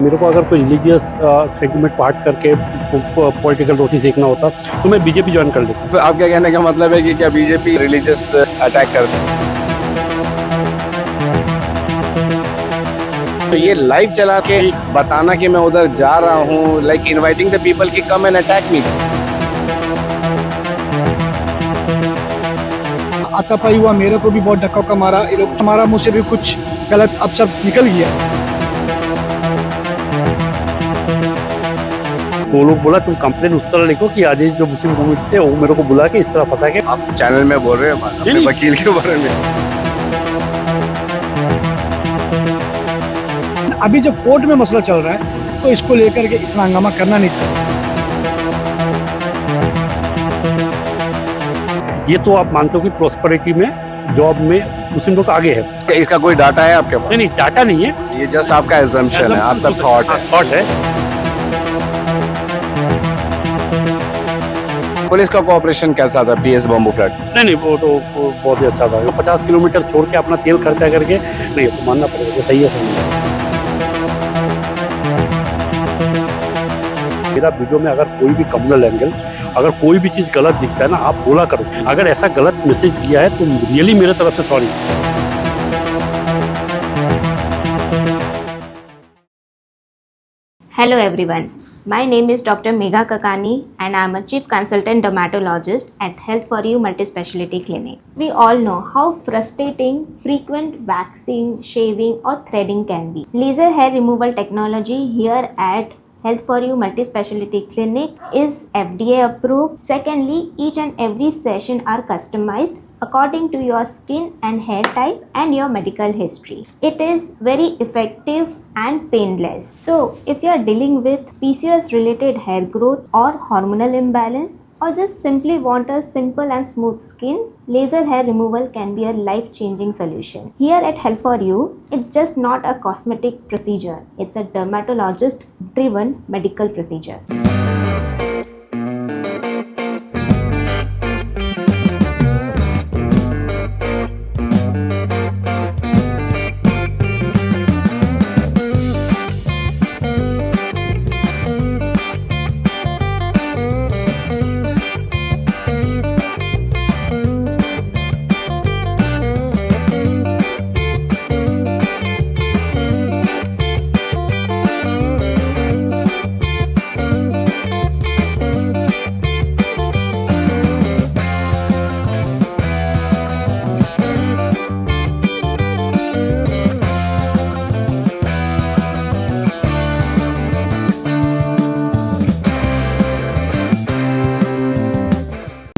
मेरे को अगर कोई रिलीजियस सेगमेंट पार्ट करके पॉलिटिकल रोटी सीखना होता तो मैं बीजेपी ज्वाइन कर लेता। तो आपके कहने का मतलब है कि क्या बीजेपी रिलीजियस अटैक करती है? तो ये लाइव चला के बताना कि मैं उधर जा रहा हूँ, लाइक इनवाइटिंग द पीपल कि कम एंड अटैक मी। हाथापाई हुआ, मेरे को भी बहुत धक्का का मारा, ये लोग हमारा मुंह से भी कुछ गलत अब सब निकल गया। तो लोग बोला तुम कंप्लेन उस तरह लिखो कि आज जो मुस्लिम कम्युनिटी से वो मेरे को बुला के इस तरह फंसा के। आप चैनल में बोल रहे हैं अपने वकील के बारे में। अभी जब कोर्ट में मसला चल रहा है तो इसको लेकर के इतना हंगामा करना नहीं था। ये तो आप मानते हो कि प्रॉस्पेरिटी में जॉब में मुस्लिम लोग आगे है। इसका कोई डाटा है आपके पास? नहीं, डाटा नहीं है, ये जस्ट आपका एजम्पशन है, आपका थॉट है। पुलिस का कोऑपरेशन कैसा था पीएस बम्बू फ्लैट? नहीं, वो तो बहुत ही अच्छा था। 50 किलोमीटर छोड़ के अपना तेल खर्चा करके नहीं, तो मानना पड़ेगा सही है। मेरा वीडियो में अगर कोई भी कम्युनल एंगल, अगर कोई भी चीज़ गलत दिखता है ना, आप बोला करो। अगर ऐसा गलत मैसेज किया है तो रियली मेरे तरफ से sorry. Hello everyone, my name is Dr. Megha Kakani and I am a Chief Consultant Dermatologist at Health For You Multispeciality Clinic. We all know how frustrating frequent waxing, shaving or threading can be. Laser hair removal technology here at Health For You Multispeciality Clinic is FDA approved. Secondly, each and every session are customized according to your skin and hair type and your medical history. It is very effective and painless. So, if you are dealing with PCOS related hair growth or hormonal imbalance, or just simply want a simple and smooth skin, laser hair removal can be a life-changing solution. Here at Health For You, it's just not a cosmetic procedure. It's a dermatologist-driven medical procedure.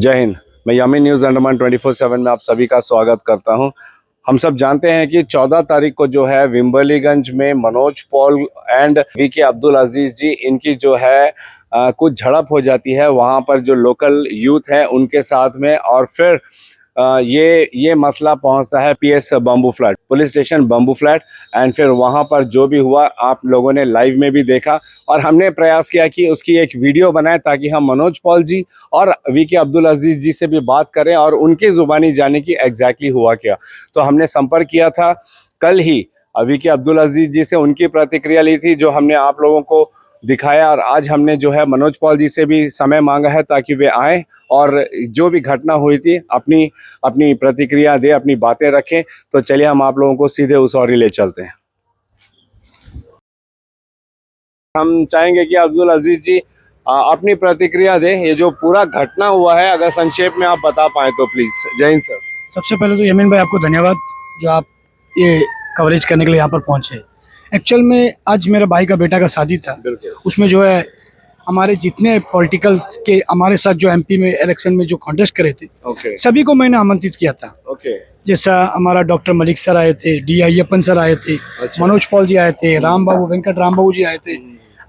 जय हिंद। मैं यामी news Andaman 24/7 में आप सभी का स्वागत करता हूं। हम सब जानते हैं कि 14 तारीख को जो है विम्बलीगंज में Manoj Paul and VK Abdul Aziz ji, इनकी जो है कुछ झड़प हो जाती है वहां पर जो लोकल यूथ है उनके साथ में, और फिर ये मसला पहुंचता है PS bamboo flat police station bamboo flat. And फिर वहां पर जो भी हुआ आप लोगों ने लाइव में भी देखा, और हमने प्रयास किया कि उसकी एक वीडियो बनाए ताकि हम मनोज पॉल जी और वीके अब्दुल अजीज जी से भी बात करें और उनकी ज़ुबानी जाने की एग्जैक्टली हुआ क्या। तो हमने संपर्क किया था कल ही वीके अब्दुल अजीज जी से, उनकी प्रतिक्रिया ली थी जो हमने आप लोगों को दिखाया, और आज हमने जो है मनोज पॉल जी से भी समय मांगा है ताकि वे आएँ और जो भी घटना हुई थी अपनी प्रतिक्रिया दे, अपनी बातें रखें। तो चलिए हम आप लोगों को सीधे उस ओर ही ले चलते हैं। हम चाहेंगे कि अब्दुल अजीज जी अपनी प्रतिक्रिया दें, ये जो पूरा घटना हुआ है अगर संक्षेप में आप बता पाएँ तो प्लीज। जय हिंद सर। सबसे पहले तो यमीन भाई आपको धन्यवाद जो आप ये कवरेज करने के लिए यहाँ पर पहुँचे। एक्चुअल में आज मेरे भाई का बेटा का शादी था, उसमें जो है हमारे जितने पॉलिटिकल के हमारे साथ जो एमपी में इलेक्शन में जो कॉन्टेस्ट करे थे सभी को मैंने आमंत्रित किया था। जैसा हमारा डॉक्टर मलिक सर आए थे, डी अय्यप्पन सर आए थे, मनोज पॉल जी आए थे, वेंकट राम बाबू जी आए थे,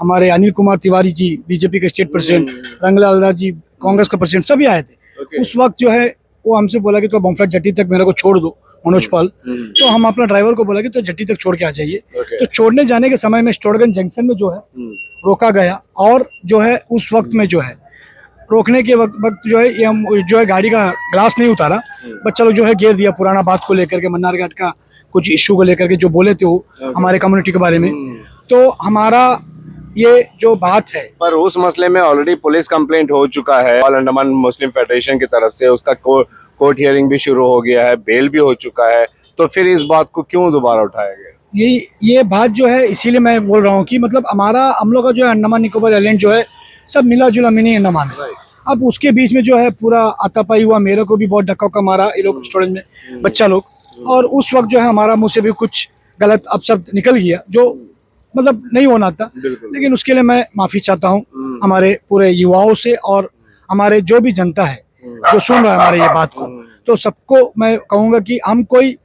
हमारे अनिल कुमार तिवारी जी बीजेपी के स्टेट प्रेसिडेंट, रंगलाल दास जी कांग्रेस के प्रेसिडेंट, सभी आए थे। उस वक्त जो है वो हमसे बोला कि तो बम्फलेट जट्टी तक मेरे को छोड़ दो मनोज पॉल। तो हम अपना ड्राइवर को बोला कि तो जट्टी तक छोड़ के आ जाइए। तो छोड़ने जाने के समय में स्टोरगंज जंक्शन में जो है रोका गया, और जो है उस वक्त में जो है रोकने के वक्त जो है ये हम जो है गाड़ी का ग्लास नहीं उतारा, बच्चा लोग जो है घेर दिया पुराना बात को लेकर के, मन्नार घाट का कुछ इशू को लेकर के जो बोले थे वो हमारे कम्युनिटी के बारे में। तो हमारा ये जो बात है, पर उस मसले में ऑलरेडी पुलिस कंप्लेंट हो चुका है ऑल अंडमान मुस्लिम फेडरेशन की तरफ से, उसका कोर्ट हियरिंग भी शुरू हो गया है, बेल भी हो चुका है, तो फिर इस बात को क्यों दोबारा उठाया गया? ये बात जो है, इसीलिए मैं बोल रहा हूँ कि मतलब हम लोग का जो है अंडमान निकोबार आइलैंड जो है सब मिला जुला मिनी अंडमान है। अब उसके बीच में जो है पूरा आतापाई हुआ, मेरे को भी बहुत धक्का उक्का मारा ये लोग स्टूडेंट में बच्चा लोग, और उस वक्त जो है हमारा मुंह से भी कुछ गलत अपशब्द निकल गया जो मतलब नहीं होना था, लेकिन उसके लिए मैं माफी चाहता हूँ हमारे पूरे युवाओं से और हमारे जो भी जनता है जो सुन रहा है हमारे ये बात को। तो सबको मैं कहूँगा कि हम कोई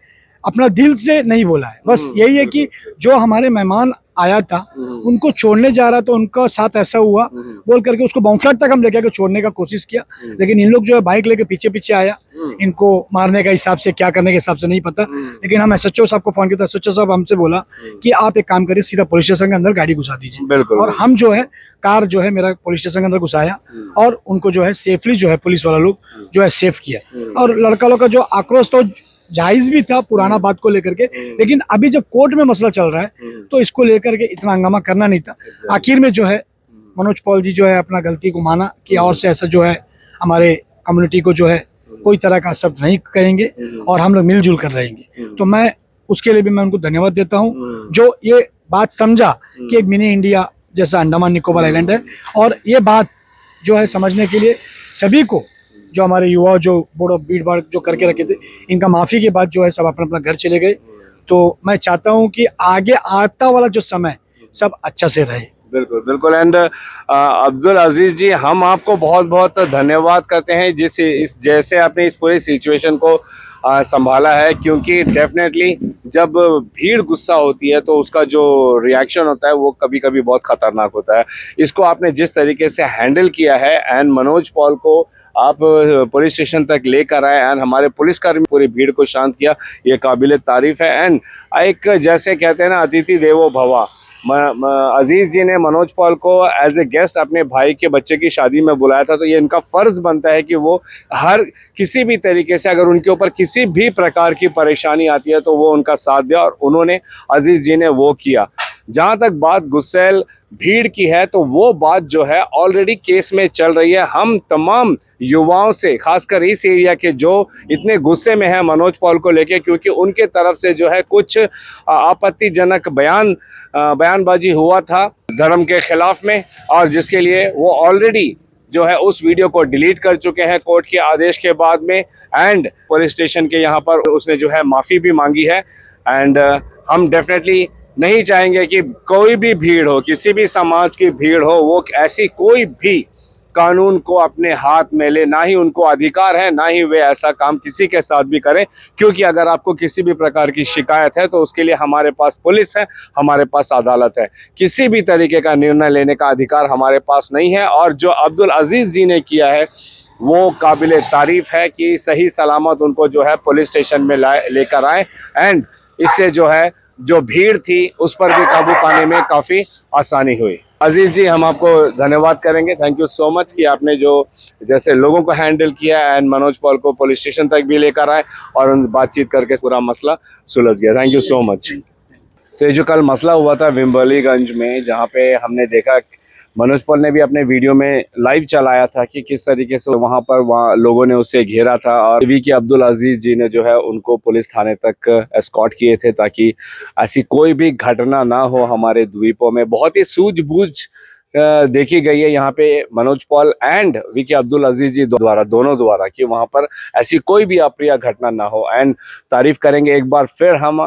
अपना दिल से नहीं बोला है, बस यही है कि जो हमारे मेहमान आया था उनको छोड़ने जा रहा, तो उनका साथ ऐसा हुआ बोल करके उसको बॉम्बफ्लैट तक हम लेके आके छोड़ने का कोशिश किया, लेकिन इन लोग जो है बाइक लेके पीछे पीछे आया, इनको मारने का हिसाब से क्या करने के हिसाब से नहीं पता, लेकिन हम SHO साहब को फोन किया, SHO साहब हमसे बोला कि आप एक काम करिए, सीधा पुलिस स्टेशन के अंदर गाड़ी घुसा दीजिए, और हम जो है कार जो है मेरा पुलिस स्टेशन के अंदर घुसाया और उनको जो है सेफली जो है पुलिस वाला लोग जो है सेफ किया। और लड़का लोग का जो आक्रोश तो जायज भी था पुराना बात को लेकर के, लेकिन अभी जब कोर्ट में मसला चल रहा है तो इसको लेकर के इतना हंगामा करना नहीं था। आखिर में जो है मनोज पॉल जी जो है अपना गलती को माना कि और से ऐसा जो है हमारे कम्युनिटी को जो है कोई तरह का शब्द नहीं कहेंगे और हम लोग मिलजुल कर रहेंगे, तो मैं उसके लिए भी मैं उनको धन्यवाद देता हूँ जो ये बात समझा कि एक मिनी इंडिया जैसा अंडमान निकोबार आइलैंड है। और ये बात जो है समझने के लिए सभी को, जो हमारे युवा जो बड़ो भीड़ भाड़ जो करके रखे थे, इनका माफ़ी के बाद जो है सब अपना अपना घर चले गए। तो मैं चाहता हूं कि आगे आता वाला जो समय सब अच्छा से रहे। बिल्कुल बिल्कुल। एंड अब्दुल अजीज जी, हम आपको बहुत बहुत धन्यवाद करते हैं जैसे आपने इस पूरी सिचुएशन को संभाला है, क्योंकि डेफिनेटली जब भीड़ गुस्सा होती है तो उसका जो रिएक्शन होता है वो कभी कभी बहुत खतरनाक होता है। इसको आपने जिस तरीके से हैंडल किया है एंड मनोज पॉल को आप पुलिस स्टेशन तक लेकर आए एंड हमारे पुलिसकर्मी पूरी भीड़ को शांत किया, ये काबिल तारीफ है। एंड एक जैसे कहते हैं ना, अतिथि देवो भवा, अजीज जी ने मनोज पॉल को एज ए गेस्ट अपने भाई के बच्चे की शादी में बुलाया था, तो ये इनका फर्ज बनता है कि वो हर किसी भी तरीके से अगर उनके ऊपर किसी भी प्रकार की परेशानी आती है तो वो उनका साथ दिया, और उन्होंने अजीज जी ने वो किया। जहाँ तक बात गुस्सैल भीड़ की है तो वो बात जो है ऑलरेडी केस में चल रही है। हम तमाम युवाओं से, खासकर इस एरिया के जो इतने गुस्से में है मनोज पॉल को लेके, क्योंकि उनके तरफ से जो है कुछ आपत्तिजनक बयानबाजी हुआ था धर्म के खिलाफ में, और जिसके लिए वो ऑलरेडी जो है उस वीडियो को डिलीट कर चुके हैं कोर्ट के आदेश के बाद में। एंड पुलिस स्टेशन के यहाँ पर उसने जो है माफ़ी भी मांगी है। एंड हम डेफिनेटली नहीं चाहेंगे कि कोई भी भीड़ हो, किसी भी समाज की भीड़ हो, वो ऐसी कोई भी कानून को अपने हाथ में ले, ना ही उनको अधिकार है, ना ही वे ऐसा काम किसी के साथ भी करें, क्योंकि अगर आपको किसी भी प्रकार की शिकायत है तो उसके लिए हमारे पास पुलिस है, हमारे पास अदालत है। किसी भी तरीके का निर्णय लेने का अधिकार हमारे पास नहीं है। और जो अब्दुल अजीज जी ने किया है वो काबिल तारीफ है कि सही सलामत उनको जो है पुलिस स्टेशन में लेकर आए, एंड इससे जो है जो भीड़ थी उस पर भी काबू पाने में काफ़ी आसानी हुई। अजीज जी, हम आपको धन्यवाद करेंगे, थैंक यू सो मच कि आपने जो जैसे लोगों को हैंडल किया एंड मनोज पॉल को पुलिस स्टेशन तक भी लेकर आए और उन बातचीत करके पूरा मसला सुलझ गया। Thank you so much. तो ये जो कल मसला हुआ था विम्बलीगंज में, जहाँ पे हमने देखा मनोज पॉल ने भी अपने वीडियो में लाइव चलाया था कि किस तरीके से वहाँ लोगों ने उसे घेरा था, और के अब्दुल अजीज जी ने जो है उनको पुलिस थाने तक एस्कॉर्ट किए थे ताकि ऐसी कोई भी घटना ना हो हमारे द्वीपों में। बहुत ही सूझबूझ देखी गई है यहाँ पे मनोज पॉल एंड के अब्दुल अजीज जी दोनों द्वारा कि वहाँ पर ऐसी कोई भी अप्रिय घटना ना हो। एंड तारीफ करेंगे एक बार फिर हम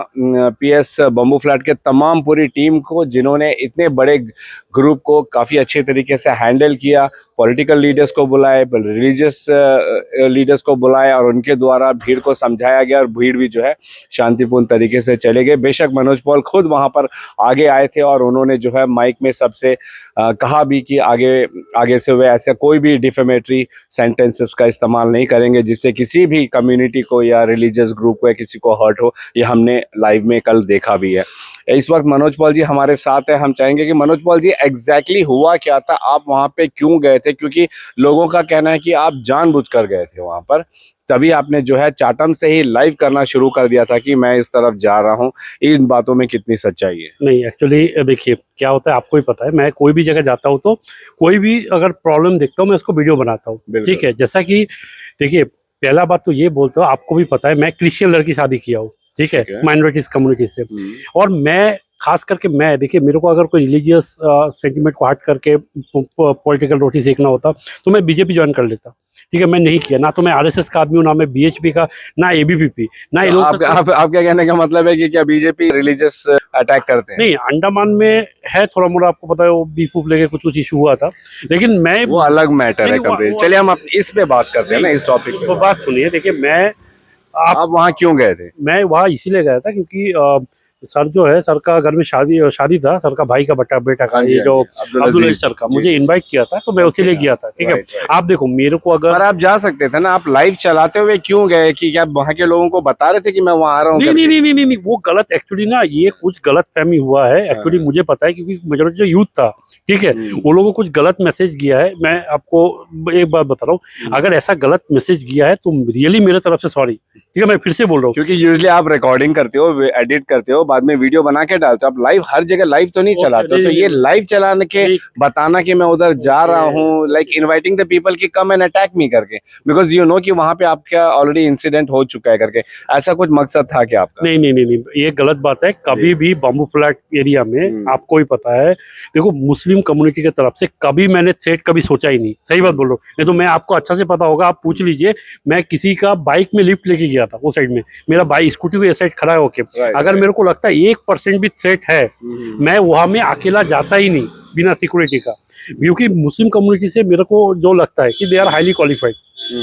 PS बम्बू फ्लैट के तमाम पूरी टीम को, जिन्होंने इतने बड़े ग्रुप को काफ़ी अच्छे तरीके से हैंडल किया। पॉलिटिकल लीडर्स को बुलाए, रिलीजियस लीडर्स को बुलाए और उनके द्वारा भीड़ को समझाया गया और भीड़ भी जो है शांतिपूर्ण तरीके से चले गए। बेशक मनोज पॉल खुद वहाँ पर आगे आए थे और उन्होंने जो है माइक में सबसे कहा भी कि आगे से वे ऐसा कोई भी डिफेमेटरी सेंटेंसेस का इस्तेमाल नहीं करेंगे जिससे किसी भी कम्युनिटी को या रिलीजियस ग्रुप को या किसी को हर्ट हो। ये हमने लाइव में कल देखा भी है। इस वक्त मनोज पॉल जी हमारे साथ है। हम चाहेंगे कि मनोज पॉल जी एग्जैक्टली हुआ क्या था, आप वहाँ पे क्यों गए थे, क्योंकि लोगों का कहना है कि आप जानबूझकर गए थे वहाँ पर, तभी आपने जो है चाटम से ही लाइव करना शुरू कर दिया था कि मैं इस तरफ जा रहा हूँ। इन बातों में कितनी सच्चाई है? नहीं, एक्चुअली देखिए क्या होता है, आपको ही पता है, मैं कोई भी जगह जाता हूँ तो कोई भी अगर प्रॉब्लम देखता हूँ मैं उसको वीडियो बनाता हूँ। बिल्कुल। ठीक है, जैसा कि देखिए पहला बात तो ये बोलता हूँ, आपको भी पता है मैं क्रिश्चियन लड़की शादी किया हूँ। ठीक है, ठीक है। माइनॉरिटीज कम्युनिटी से। और मैं खास करके मैं देखिए मेरे को अगर कोई रिलीजियस सेंटिमेंट को हट करके पॉलिटिकल रोटी सेकना होता तो मैं बीजेपी ज्वाइन कर लेता। ठीक है, मैं नहीं किया, ना तो मैं आरएसएस का आदमी हूँ, ना मैं बीएचपी का, ना एबीवीपी, ना ये तो लोग। आप क्या कहने का मतलब है कि क्या बीजेपी रिलीजियस अटैक करते हैं? नहीं, अंडमान में है थोड़ा मोड़ा, आपको पता है वो बीफ उफ लेके कुछ इशू हुआ था, लेकिन मैं वो अलग मैटर है नहीं, कंप्लीट। वो- चलिए हम इस पे बात करते हैं ना, इस टॉपिक पे। तो बात सुनिए, देखिए आप वहाँ क्यों गए थे? मैं वहाँ इसीलिए गया था क्योंकि सर जो है, सर का घर में शादी था, सर का भाई का बेटा का, हाँ जी, ये हाँ जो जी, अब्दुल अब्दुल अजीज अजीज सर का जी, मुझे जी। इनवाइट किया था, तो मैं उसीलिए गया था। ठीक है, राइट, राइट। आप देखो मेरे को पर अगर आप जा सकते थे ना, आप लाइव चलाते हुए क्यों गए? कि क्या वहाँ के लोगों को बता रहे थे कि मैं वहाँ आ रहा हूँ नहीं करके? नहीं नहीं नहीं नहीं, वो गलत एक्चुअली ना, ये कुछ गलत फहमी हुआ है एक्चुअली, हाँ। मुझे पता है क्योंकि मेजोरिटी जो यूथ था, ठीक है, वो लोगों को कुछ गलत मैसेज गया है। मैं आपको एक बात बता रहा हूँ, अगर ऐसा गलत मैसेज गया है तो रियली मेरे तरफ से सॉरी। ठीक है, मैं फिर से बोल रहा हूँ, क्योंकि यूजुअली आप रिकॉर्डिंग करते हो, एडिट करते हो, बाद में वीडियो बना के डालते हो, आप लाइव हर जगह लाइव तो नहीं ओके, चलाते हो। तो नहीं, ये नहीं, लाइव चलाने के नहीं, बताना कि मैं उधर जा ओके। रहा हूँ, लाइक इनवाइटिंग द पीपल की कम एंड अटैक मी करके, बिकॉज यू नो कि वहां पे आपका ऑलरेडी इंसिडेंट हो चुका है करके, ऐसा कुछ मकसद था क्या आपका? नहीं नहीं नहीं नहीं, ये गलत बात है। कभी भी बम्बू फ्लैट एरिया में आपको ही पता है, देखो मुस्लिम कम्युनिटी की तरफ से कभी मैंने थ्रेट कभी सोचा ही नहीं। सही बात बोल रहा हूँ, नहीं तो मैं आपको अच्छा से पता होगा, आप पूछ लीजिए, मैं किसी का बाइक में लिफ्ट लेके गया था वो साइड में, मेरा बाइक स्कूटी को ये साइड खड़ा है होके, अगर मेरे को लगता है 1% भी थ्रेट है, मैं वहां में अकेला जाता ही नहीं बिना सिक्योरिटी का, क्योंकि मुस्लिम कम्युनिटी से मेरे को जो लगता है कि they are highly qualified,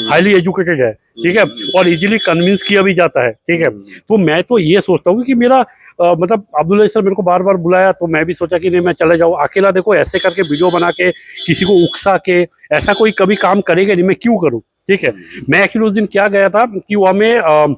highly educated है। ठीक है, और इजीली कन्विंस किया भी जाता है। ठीक है, तो मैं तो ये सोचता हूँ कि मेरा मतलब अब्दुल्ला सर मेरे को बार बार बुलाया तो मैं भी सोचा कि नहीं मैं चले जाऊँ अकेला। देखो ऐसे करके वीडियो बना के किसी को उकसा के ऐसा कोई कभी काम करेगा नहीं, मैं क्यों करूँ। ठीक है, मैं एक्चुअली उस दिन क्या गया था कि वहाँ में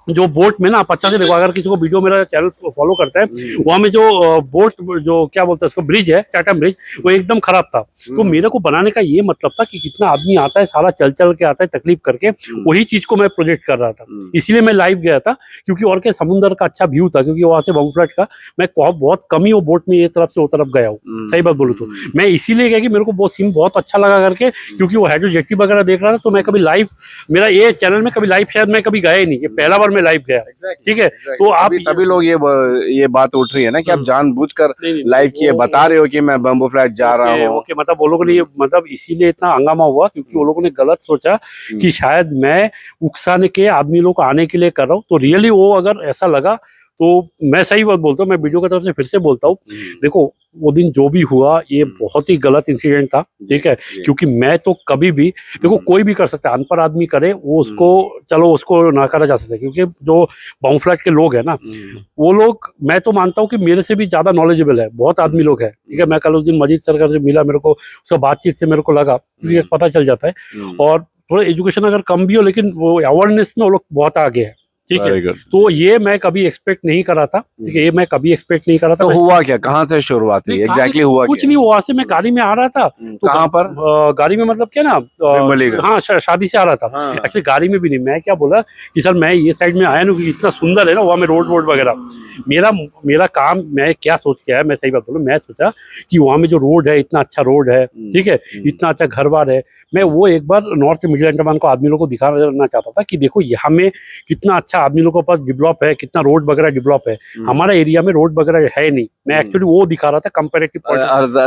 जो बोट में ना, आप अच्छा से देखो, अगर किसी को वीडियो मेरा चैनल फॉलो करता है, वहाँ में जो बोट जो क्या बोलते हैं उसको, ब्रिज है, टाटम ब्रिज, वो एकदम खराब था। तो मेरे को बनाने का ये मतलब था कि कितना आदमी आता है, सारा चल चल के आता है तकलीफ करके, वही चीज को मैं प्रोजेक्ट कर रहा था, इसलिए मैं लाइव गया था। क्योंकि और के समुद्र का अच्छा व्यू था, क्योंकि वहाँ से बम्फ्लैट का मैं बहुत कम ही वो बोट में ये तरफ से वो तरफ गया हूँ। सही बात बोलूँ तो मैं इसीलिए गया कि मेरे को वो सीन बहुत अच्छा लगा करके, क्योंकि वो हाइड्रो जेटी वगैरह देख रहा था। तो मैं कभी लाइव, मेरा ये चैनल में कभी लाइव शायद मैं कभी गया ही नहीं, ये पहला बार मैं लाइव गया। ठीक है, तो आप तभी लोग ये बात उठ रही है ना कि आप जानबूझकर नहीं, लाइव किए बता रहे हो कि मैं बम्बू फ्लैट जा रहा हूँ। ओके, मतलब वो लोगों ने ये मतलब इसीलिए इतना हंगामा हुआ क्योंकि वो लोगों ने गलत सोचा कि शायद मैं उकसाने के आदमी लोग को आने के लिए कर रहा हूँ। तो रियली वो अगर ऐसा लगा तो मैं सही बात बोलता हूँ, मैं वीडियो की तरफ से फिर से बोलता हूँ, देखो वो दिन जो भी हुआ ये बहुत ही गलत इंसिडेंट था। ठीक है, क्योंकि मैं तो कभी भी, देखो कोई भी कर सकता है, अनपढ़ आदमी करे वो, उसको चलो उसको नकारा जा सकता है, क्योंकि जो बम्फ्लैट के लोग हैं ना, वो लोग मैं तो मानता हूँ कि मेरे से भी ज्यादा नॉलेजेबल है, बहुत आदमी लोग हैं। ठीक है, मैं कल उस दिन मजीद सरकार से मिला, मेरे को उसका बातचीत से मेरे को लगा क्योंकि पता चल जाता है, और थोड़ा एजुकेशन अगर कम भी हो लेकिन वो अवेयरनेस में वो लोग बहुत आगे है। ठीक है, तो ये मैं कभी एक्सपेक्ट नहीं करा था। ठीक है, ये मैं कभी एक्सपेक्ट नहीं करा था। तो हुआ क्या, कहाँ से शुरुआत हुई एग्जैक्टली, हुआ कुछ क्या? नहीं, वहां से मैं गाड़ी में आ रहा था। तो कहाँ पर? गाड़ी में मतलब क्या ना, हाँ शादी से आ रहा था। एक्चुअली गाड़ी में भी नहीं, मैं क्या बोला कि सर मैं ये साइड में आया ना, क्योंकि इतना सुंदर है ना वहाँ में रोड वोड वगैरह। मेरा काम, मैं क्या सोच के आया, मैं सही बात बोलूँ, मैं सोचा कि वहाँ में जो रोड है, इतना अच्छा रोड है, ठीक है, इतना अच्छा घर बार है, मैं वो एक बार नॉर्थ मिडिल अंडमान को आदमी लोगों को दिखाना चाहता था कि देखो यहाँ में कितना अच्छा आदमी लोगों के पास डेवलप है, कितना रोड वगैरह डेवलप है। हमारा एरिया में रोड वगैरह है नहीं, मैं एक्चुअली वो दिखा रहा था कंपैरेटिव,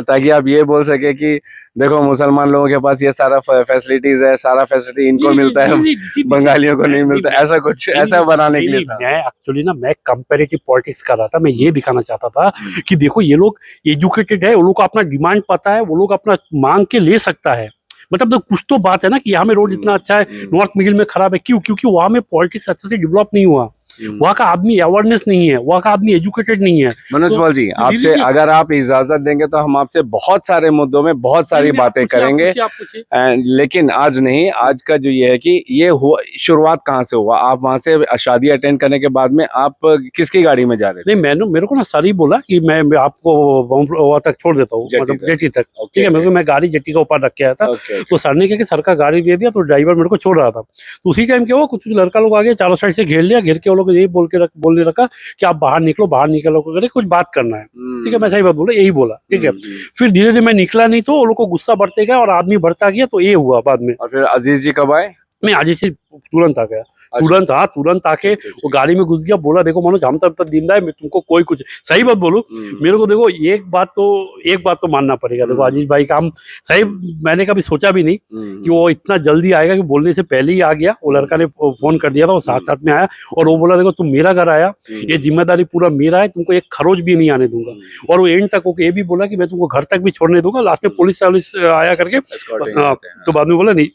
ताकि आप ये बोल सके कि देखो मुसलमान लोगों के पास ये सारा फैसिलिटीज है, सारा फैसिलिटी इनको मिलता है, बंगालियों को नहीं मिलता, ऐसा कुछ ऐसा बनाने के लिए था। मैं एक्चुअली ना, मैं कंपैरेटिव पॉलिटिक्स कर रहा था, मैं ये दिखाना चाहता था कि देखो ये लोग एजुकेटेड है, वो लोग को अपना डिमांड पता है, वो लोग अपना मांग के ले सकता है। मतलब तो कुछ तो बात है ना कि यहाँ में रोड इतना अच्छा है, नॉर्थ मिडिल में खराब है, क्यों? क्योंकि वहां में पॉलिटिक्स अच्छे से डेवलप नहीं हुआ। वहाँ का आदमी अवेयरनेस नहीं है, वहाँ का आदमी एजुकेटेड नहीं है। मनोज तो पॉल जी, आपसे religious- अगर आप इजाजत देंगे तो हम आपसे बहुत सारे मुद्दों में बहुत सारी बातें करेंगे, आप पूछिए। लेकिन आज नहीं। आज का जो ये है कि ये हुआ, शुरुआत कहाँ से हुआ? आप वहां से शादी अटेंड करने के बाद में आप किसकी गाड़ी में जा रहे थे? नहीं, मेरे को ना सर ही बोला कि मैं आपको वहाँ तक छोड़ देता हूँ, जेटी मतलब तक। जेटी तक। ओके, ठीक है, मेरे को मैं गाड़ी जेटी के ऊपर रख के आया था। ओके, तो सर ने क्या कि सर का गाड़ी दे दिया, तो ड्राइवर मेरे को छोड़ रहा था। तो उसी टाइम क्या हुआ, कुछ लड़का लोग आगे चारों साइड से घेर लिया, घेर के वो लोग यही बोलने रखा कि आप बाहर निकलो, बाहर निकलो करके कुछ बात करना है। ठीक है, मैं सही बात बोला, यही बोला। ठीक है, फिर धीरे धीरे मैं निकला नहीं, तो वो लोग को गुस्सा बढ़ते गया और आदमी बढ़ता गया, तो ये हुआ बाद में। और फिर अजीज जी कब आए? मैं आज से तुरंत आ गया, तुरंत आके वो गाड़ी में घुस गया। बोला देखो मनोज, हम तब तक दिन है, मैं तुमको कोई कुछ सही बात बोलूं, मेरे को देखो एक बात तो मानना पड़ेगा। देखो अजीज भाई का हम सही, मैंने कभी सोचा भी नहीं कि वो इतना जल्दी आएगा, कि बोलने से पहले ही आ गया। वो लड़का ने फोन कर दिया था, वो साथ साथ में आया और वो बोला देखो तुम मेरा घर आया, ये जिम्मेदारी पूरा मेरा है, तुमको एक खरोच भी नहीं आने दूंगा। और वो एंड तक वो ये भी बोला कि मैं तुमको घर तक भी छोड़ने दूंगा। लास्ट में पुलिस आया करके, हाँ, तो बाद में बोला नहीं,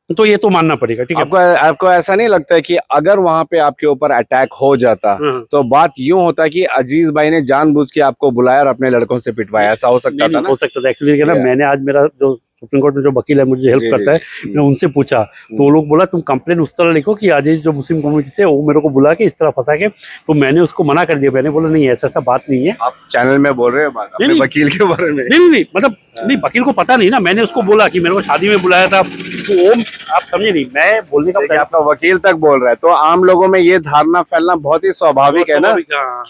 तो ये तो मानना पड़ेगा। ठीक है, आपको ऐसा नहीं लगता है कि अगर वहां पे आपके ऊपर अटैक हो जाता तो बात यूं होता कि अजीज भाई ने जानबूझ के आपको बुलाया और अपने लड़कों से पिटवाया? ऐसा हो सकता था ना? हो सकता था एक्चुअली, ना मैंने आज मेरा जो सुप्रीम कोर्ट में जो वकील है, मुझे हेल्प करता है, मैं उनसे पूछा, तो वो लोग बोला तुम कंप्लेन उस तरह लिखो कि अजीज जो मुस्लिम कम्युनिटी से, वो मेरे को बुला के इस तरह फंसा के, तो मैंने उसको मना कर दिया। मैंने बोला नहीं, ऐसा बात नहीं है। आप चैनल में बोल रहे हो बात अपने वकील के बारे में? नहीं, मतलब नहीं, वकील को पता नहीं ना। मैंने उसको बोला कि मेरे को शादी में बुलाया था, तो वो आप समझे नहीं, मैं बोलने का आपका वकील तक बोल रहा है, तो आम लोगों में ये धारणा फैलना बहुत ही स्वाभाविक है ना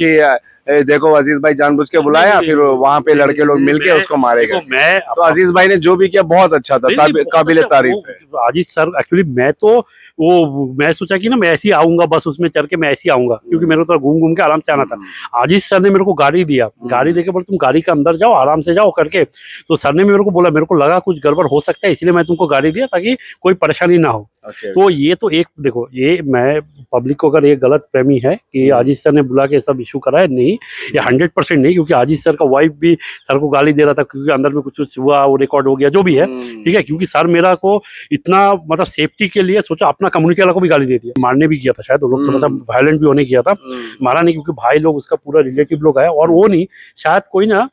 कि देखो अजीज भाई जानबूझ के बुलाया, फिर वहां पे लड़के लोग मिलके उसको मारे गए। तो अजीज भाई ने जो भी किया बहुत अच्छा था, काबिले तारीफ है। अजीज सर, एक्चुअली मैं सोचा कि ना मैं ऐसे ही आऊंगा, बस उसमें चढ़ के मैं ऐसे ही आऊंगा, क्योंकि मेरे को तो घूम घूम के आराम से आना था। अजीज सर ने मेरे को गाड़ी दिया, गाड़ी देके बोले तुम गाड़ी के अंदर जाओ, आराम से जाओ करके। तो सर ने मेरे को बोला, मेरे को लगा कुछ गड़बड़ हो सकता है, इसलिए मैं तुमको गाड़ी दिया ताकि कोई परेशानी ना हो। तो ये तो एक देखो, ये मैं पब्लिक को अगर ये गलत फहमी है कि अजीज सर ने बुला के सब इशू करा है, नहीं, ये 100% नहीं, क्योंकि अजीज सर का वाइफ भी सर को गाली दे रहा था, क्योंकि अंदर में कुछ हुआ, वो रिकॉर्ड हो गया, जो भी है। ठीक है, क्योंकि सर मेरा को इतना मतलब सेफ्टी के लिए सोचा, अपना कम्युनिटी वाला को भी गाली दे दिया, मारने भी किया था शायद, वो लोग थोड़ा सा वायलेंट भी होने किया था। मारा नहीं, क्योंकि भाई लोग, उसका पूरा रिलेटिव लोग आया, और वो नहीं, शायद कोई ना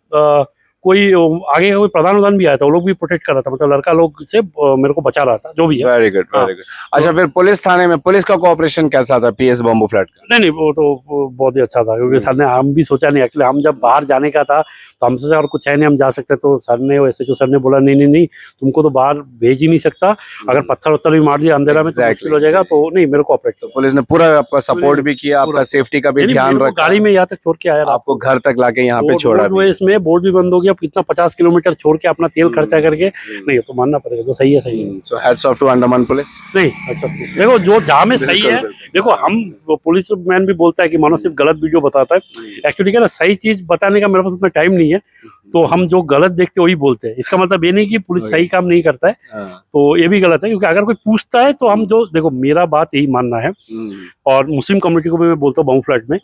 कोई आगे का कोई प्रधान भी आया था, वो लोग भी प्रोटेक्ट कर रहा था, मतलब लड़का लोग से मेरे को बचा रहा था, जो भी है। Very good, very good. अच्छा, फिर पुलिस थाने में पुलिस का कोऑपरेशन कैसा था पीएस बम्बू फ्लैट का? नहीं, वो तो बहुत ही अच्छा था, क्योंकि सर ने, हम भी सोचा नहीं एक्चुअली, हम जब बाहर जाने का था तो हम सोचा और कुछ है नहीं, हम जा सकते, तो सर ने, वैसे जो सर ने बोला नहीं, तुमको तो बाहर भेज ही नहीं सकता, अगर पत्थर वत्थर भी मार दिया अंधेरा में तो मुश्किल हो जाएगा। तो नहीं, मेरे को ऑपरेट, पुलिस ने पूरा आपका सपोर्ट भी किया, आपका सेफ्टी का भी ध्यान रखा, गाड़ी में यहाँ तक छोड़ के आया, आपको घर तक लाके यहाँ पे छोड़ा। इसमें बोर्ड भी बंद हो गया, कितना 50 किलोमीटर छोड़ के अपना तेल खर्चा करके, नहीं तो मानना पड़ेगा, तो सही है। So hats off to Andaman police. नहीं, अच्छा देखो, जो जहाँ में सही है, देखो हम पुलिस मैन भी बोलता है कि मानो सिर्फ गलत वीडियो बताता है, एक्चुअली क्या ना, सही चीज बताने का मेरे पास उतना टाइम नहीं है, तो हम जो गलत देखते वही बोलते हैं। इसका मतलब ये नहीं कि पुलिस सही काम नहीं करता है, तो ये भी गलत है, क्योंकि अगर कोई पूछता है तो हम जो, देखो मेरा बात यही मानना है, और मुस्लिम कम्युनिटी को भी मैं बोलता हूँ बम्बू फ्लैट में,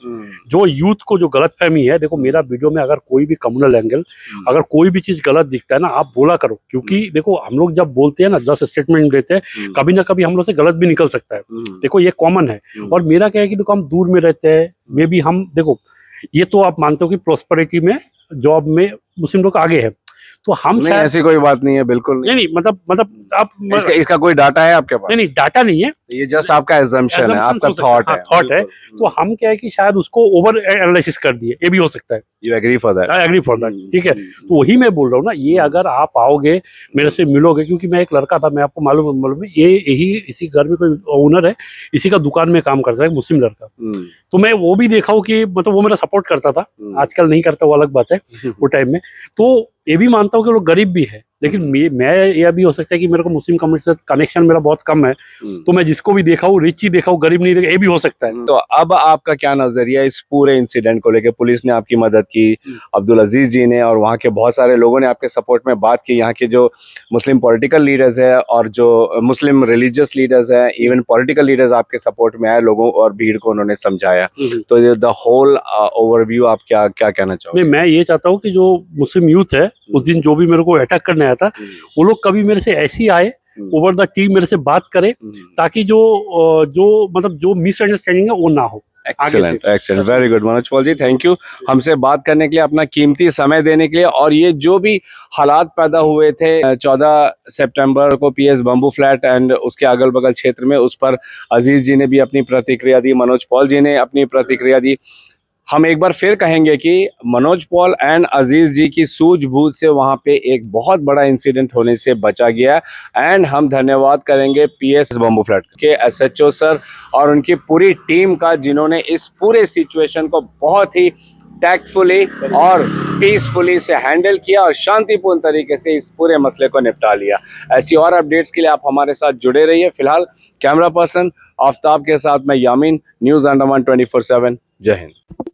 जो यूथ को जो गलत फहमी है, देखो मेरा वीडियो में अगर कोई भी कम्युनल एंगल, अगर कोई भी चीज गलत दिखता है ना, आप बोला करो, क्योंकि देखो हम लोग जब बोलते हैं ना, 10 स्टेटमेंट देते हैं, कभी ना कभी हम लोग से गलत भी निकल सकता है, देखो ये कॉमन है। और मेरा क्या है कि देखो हम दूर में रहते हैं, मे भी हम, देखो ये तो आप मानते हो कि प्रोस्पेरिटी में, जॉब में मुस्लिम लोग आगे है, तो हम नहीं, ऐसी कोई बात नहीं है, बिल्कुल नहीं, मतलब आप इसका कोई डाटा है आपके पास? नहीं, डाटा नहीं है, ये जस्ट आपका एजम्पशन है, आपका थॉट है। तो हम क्या है कि शायद उसको ओवर एनालिसिस कर दिए, ये भी हो सकता है। You agree for that? I agree for that, ठीक है। तो वही मैं बोल रहा हूँ ना, ये अगर आप आओगे मेरे से मिलोगे, क्योंकि मैं एक लड़का था, मैं आपको मालूम है, ये यही इसी घर में कोई ओनर है, इसी का दुकान में काम करता है, मुस्लिम लड़का। तो मैं वो भी देखा हूँ कि मतलब वो मेरा सपोर्ट करता था, आजकल नहीं करता, वो अलग बात है, वो टाइम में। तो ये भी मानता हूँ कि लोग गरीब भी है, लेकिन मैं यह भी हो सकता है कि मेरे को मुस्लिम कम्युनिटी से कनेक्शन मेरा बहुत कम है, तो मैं जिसको भी देखा हूँ, रिच ही देखा हूँ, गरीब नहीं देखा, ये भी हो सकता है। तो अब आपका क्या नजरिया इस पूरे इंसिडेंट को लेकर? पुलिस ने आपकी मदद की, अब्दुल अजीज जी ने, और वहाँ के बहुत सारे लोगों ने आपके सपोर्ट में बात की, यहाँ के जो मुस्लिम पॉलिटिकल लीडर्स है और जो मुस्लिम रिलीजियस लीडर्स हैं, इवन पॉलिटिकल लीडर्स आपके सपोर्ट में आए, लोगों और भीड़ को उन्होंने समझाया। तो द होल ओवरव्यू आप क्या कहना चाहोगे? मैं ये चाहता हूँ कि जो मुस्लिम यूथ है, उस दिन जो भी मेरे को अटैक करने आया था, वो लोग कभी मेरे से ऐसी आए, ओवर द टीम मेरे से बात करे, ताकि जो मतलब जो मिसअंडरस्टैंडिंग है वो ना हो। Excellent excellent, very good Manoj Paul ji, thank you हमसे बात करने के लिए, अपना कीमती समय देने के लिए। और ये जो भी हालात पैदा हुए थे 14 सितंबर को पीएस बम्बू फ्लैट एंड उसके अगल बगल क्षेत्र में, उस पर अजीज जी ने भी अपनी प्रतिक्रिया दी, मनोज पॉल जी ने अपनी प्रतिक्रिया दी। हम एक बार फिर कहेंगे कि मनोज पॉल एंड अजीज जी की सूझबूझ से वहां पे एक बहुत बड़ा इंसिडेंट होने से बचा गया। एंड हम धन्यवाद करेंगे पीएस बम्बू फ्लैट के एसएचओ सर और उनकी पूरी टीम का, जिन्होंने इस पूरे सिचुएशन को बहुत ही टैक्टफुली और पीसफुली से हैंडल किया और शांतिपूर्ण तरीके से इस पूरे मसले को निपटा लिया। ऐसी और अपडेट्स के लिए आप हमारे साथ जुड़े रहिए। फिलहाल कैमरा पर्सन आफ्ताब के साथ मैं यामीन, न्यूज़ अंडमान 24/7। जय हिंद।